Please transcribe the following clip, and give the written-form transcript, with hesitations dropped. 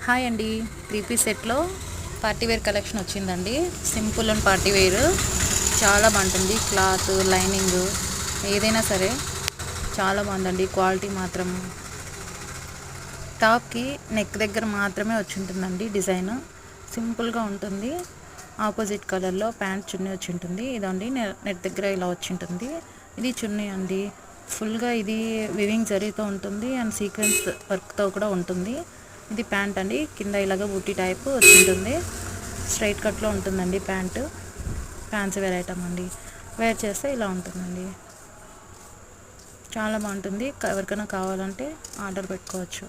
Hi అండి, 3 piece సెట్లో party wear collection వచ్చిందండి. సింపుల్ అండ్ పార్టీ వేర్ చాలా బాగుంటుంది. క్లాత్, లైనింగ్ ఏదైనా సరే చాలా బాగుందండి. క్వాలిటీ మాత్రం టాప్కి నెక్ దగ్గర మాత్రమే వచ్చి ఉంటుందండి. డిజైన్ సింపుల్గా ఉంటుంది. ఆపోజిట్ కలర్లో ప్యాంట్ చున్నీ వచ్చి ఉంటుంది. ఇదండి నెక్ దగ్గర ఇలా వచ్చి ఉంటుంది. ఇది చున్నీ అండి. ఫుల్గా ఇది వివింగ్ జరీతో ఉంటుంది అండ్ సీక్వెన్స్ వర్క్తో కూడా ఉంటుంది. ఇది ప్యాంట్ అండి. కింద ఇలాగ బూటీ టైప్ వచ్చి ఉంటుంది. స్ట్రైట్ కట్లో ఉంటుందండి ప్యాంటు. ఫ్యాన్సీ వేర్ ఐటమ్ అండి. వేర్ చేస్తే ఇలా ఉంటుందండి. చాలా బాగుంటుంది. ఎవరికైనా కావాలంటే ఆర్డర్ పెట్టుకోవచ్చు.